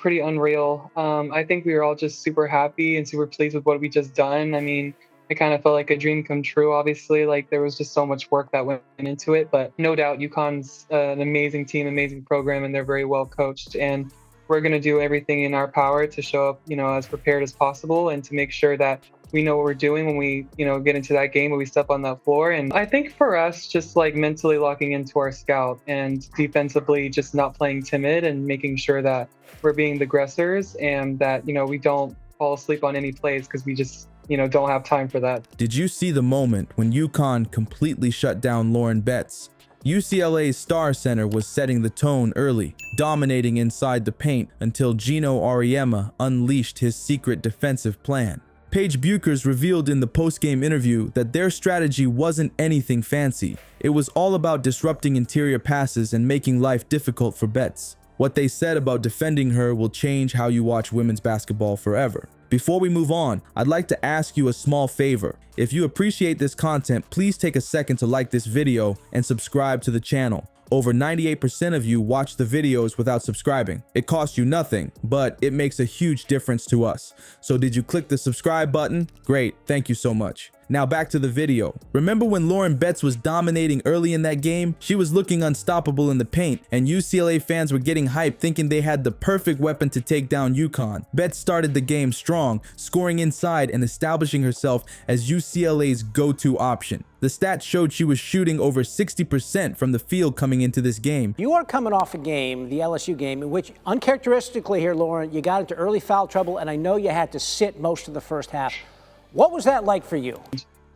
pretty unreal. I think we were all just super happy and super pleased with what we just done. I mean, it kind of felt like a dream come true, obviously. Like, there was just so much work that went into it. But no doubt, UConn's an amazing team, amazing program, and they're very well coached. And we're going to do everything in our power to show up, as prepared as possible and to make sure that we know what we're doing when we, get into that game, when we step on that floor. And I think for us, just like mentally locking into our scout and defensively just not playing timid and making sure that we're being the aggressors and that, we don't fall asleep on any plays because we just, don't have time for that. Did you see the moment when UConn completely shut down Lauren Betts? UCLA's star center was setting the tone early, dominating inside the paint until Geno Auriemma unleashed his secret defensive plan. Paige Bueckers revealed in the post-game interview that their strategy wasn't anything fancy. It was all about disrupting interior passes and making life difficult for Betts. What they said about defending her will change how you watch women's basketball forever. Before we move on, I'd like to ask you a small favor. If you appreciate this content, please take a second to like this video and subscribe to the channel. Over 98% of you watch the videos without subscribing. It costs you nothing, but it makes a huge difference to us. So did you click the subscribe button? Great, thank you so much. Now back to the video. Remember when Lauren Betts was dominating early in that game? She was looking unstoppable in the paint, and UCLA fans were getting hyped thinking they had the perfect weapon to take down UConn. Betts started the game strong, scoring inside and establishing herself as UCLA's go-to option. The stats showed she was shooting over 60% from the field coming into this game. You are coming off a game, the LSU game, in which uncharacteristically here, Lauren, you got into early foul trouble, and I know you had to sit most of the first half. What was that like for you?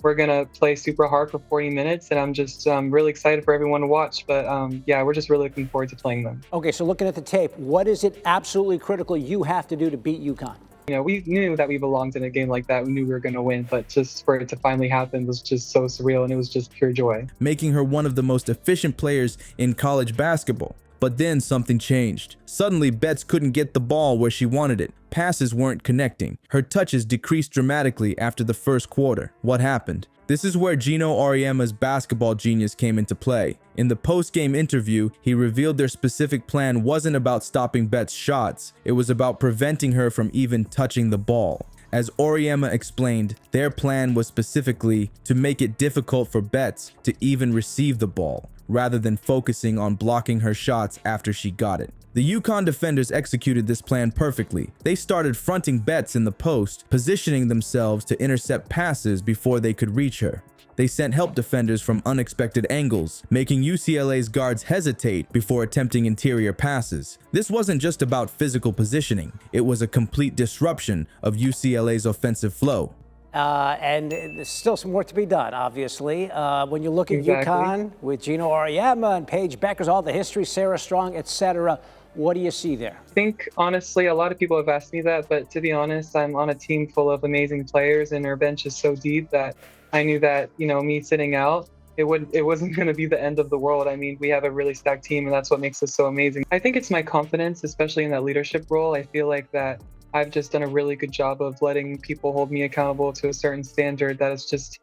We're going to play super hard for 40 minutes, and I'm just really excited for everyone to watch. But yeah, we're just really looking forward to playing them. Okay, so looking at the tape, what is it absolutely critical you have to do to beat UConn? We knew that we belonged in a game like that. We knew we were going to win, but just for it to finally happen was just so surreal, and it was just pure joy. Making her one of the most efficient players in college basketball. But then something changed. Suddenly, Betts couldn't get the ball where she wanted it. Passes weren't connecting. Her touches decreased dramatically after the first quarter. What happened? This is where Geno Auriemma's basketball genius came into play. In the post-game interview, he revealed their specific plan wasn't about stopping Betts' shots. It was about preventing her from even touching the ball. As Auriemma explained, their plan was specifically to make it difficult for Betts to even receive the ball, rather than focusing on blocking her shots after she got it. The UConn defenders executed this plan perfectly. They started fronting Betts in the post, positioning themselves to intercept passes before they could reach her. They sent help defenders from unexpected angles, making UCLA's guards hesitate before attempting interior passes. This wasn't just about physical positioning. It was a complete disruption of UCLA's offensive flow. And there's still some work to be done, obviously. When you look at UConn with Geno Auriemma and Paige Bueckers, all the history, Sarah Strong, etc., what do you see there? I think, honestly, a lot of people have asked me that, but to be honest, I'm on a team full of amazing players, and our bench is so deep that I knew that, me sitting out, it wasn't going to be the end of the world. I mean, we have a really stacked team, and that's what makes us so amazing. I think it's my confidence, especially in that leadership role. I feel like that I've just done a really good job of letting people hold me accountable to a certain standard that is just,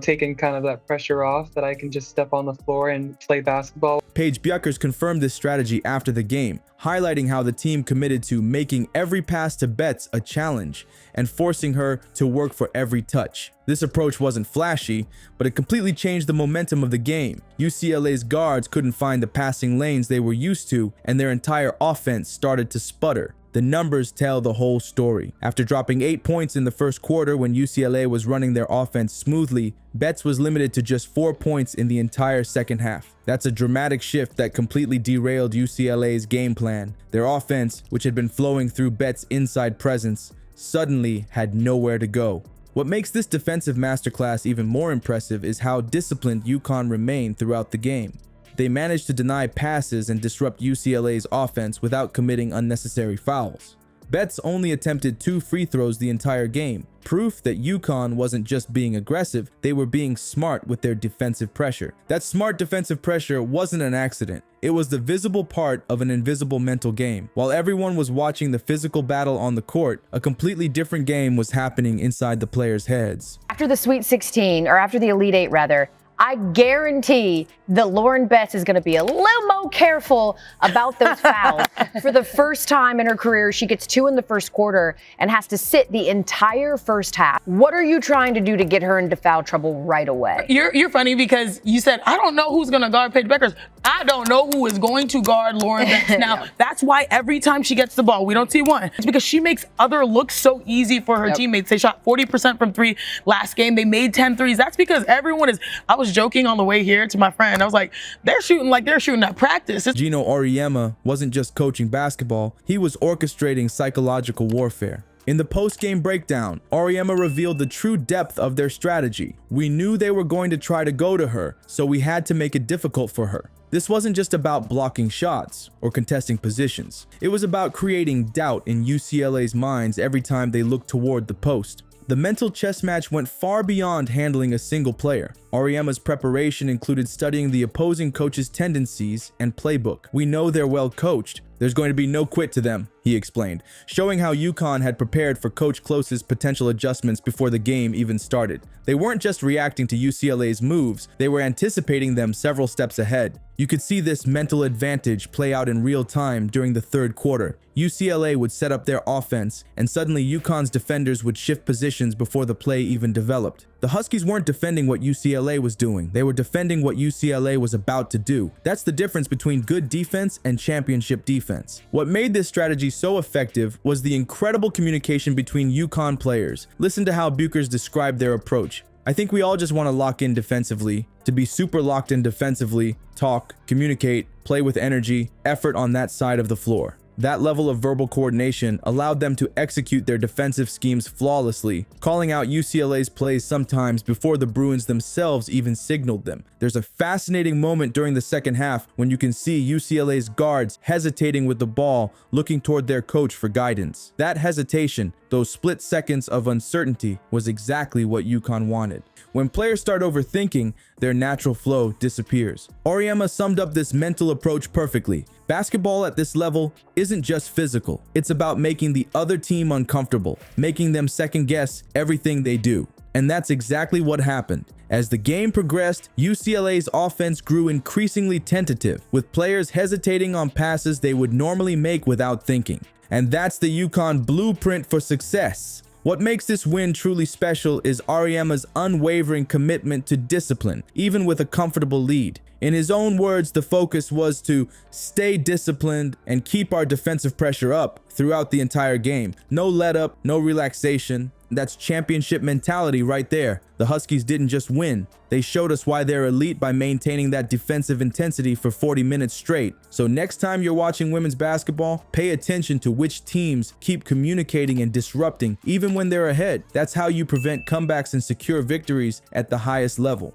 taken kind of that pressure off, that I can just step on the floor and play basketball. Paige Bueckers confirmed this strategy after the game, highlighting how the team committed to making every pass to Betts a challenge and forcing her to work for every touch. This approach wasn't flashy, but it completely changed the momentum of the game. UCLA's guards couldn't find the passing lanes they were used to, and their entire offense started to sputter. The numbers tell the whole story. After dropping 8 points in the first quarter when UCLA was running their offense smoothly, Betts was limited to just 4 points in the entire second half. That's a dramatic shift that completely derailed UCLA's game plan. Their offense, which had been flowing through Betts' inside presence, suddenly had nowhere to go. What makes this defensive masterclass even more impressive is how disciplined UConn remained throughout the game. They managed to deny passes and disrupt UCLA's offense without committing unnecessary fouls. Betts only attempted 2 free throws the entire game, proof that UConn wasn't just being aggressive, they were being smart with their defensive pressure. That smart defensive pressure wasn't an accident. It was the visible part of an invisible mental game. While everyone was watching the physical battle on the court, a completely different game was happening inside the players' heads. After the Sweet 16, or after the Elite Eight rather, I guarantee that Lauren Betts is going to be a little more careful about those fouls. For the first time in her career, she gets 2 in the first quarter and has to sit the entire first half. What are you trying to do to get her into foul trouble right away? You're funny because you said, I don't know who's going to guard Paige Bueckers. I don't know who is going to guard Lauren Betts. Now, that's why every time she gets the ball, we don't see one. It's because she makes other looks so easy for her teammates. They shot 40% from 3 last game. They made 10 threes. That's because everyone is, I was joking on the way here to my friend. I was like, they're shooting like they're shooting at practice. Geno Auriemma wasn't just coaching basketball, he was orchestrating psychological warfare. In the post-game breakdown, Auriemma revealed the true depth of their strategy. We knew they were going to try to go to her, so we had to make it difficult for her. This wasn't just about blocking shots or contesting positions. It was about creating doubt in UCLA's minds every time they looked toward the post. The mental chess match went far beyond handling a single player. Auriemma's preparation included studying the opposing coach's tendencies and playbook. We know they're well coached. There's going to be no quit to them, he explained, showing how UConn had prepared for Coach Close's potential adjustments before the game even started. They weren't just reacting to UCLA's moves, they were anticipating them several steps ahead. You could see this mental advantage play out in real time during the third quarter. UCLA would set up their offense, and suddenly UConn's defenders would shift positions before the play even developed. The Huskies weren't defending what UCLA was doing. They were defending what UCLA was about to do. That's the difference between good defense and championship defense. What made this strategy so effective was the incredible communication between UConn players. Listen to how Bueckers described their approach. I think we all just want to lock in defensively, to be super locked in defensively, talk, communicate, play with energy, effort on that side of the floor. That level of verbal coordination allowed them to execute their defensive schemes flawlessly, calling out UCLA's plays sometimes before the Bruins themselves even signaled them. There's a fascinating moment during the second half when you can see UCLA's guards hesitating with the ball, looking toward their coach for guidance. That hesitation, those split seconds of uncertainty, was exactly what UConn wanted. When players start overthinking, their natural flow disappears. Auriemma summed up this mental approach perfectly. Basketball at this level isn't just physical. It's about making the other team uncomfortable, making them second guess everything they do. And that's exactly what happened. As the game progressed, UCLA's offense grew increasingly tentative, with players hesitating on passes they would normally make without thinking. And that's the UConn blueprint for success. What makes this win truly special is Auriemma's unwavering commitment to discipline, even with a comfortable lead. In his own words, the focus was to stay disciplined and keep our defensive pressure up throughout the entire game. No let up, no relaxation. That's championship mentality right there. The Huskies didn't just win. They showed us why they're elite by maintaining that defensive intensity for 40 minutes straight. So next time you're watching women's basketball, pay attention to which teams keep communicating and disrupting even when they're ahead. That's how you prevent comebacks and secure victories at the highest level.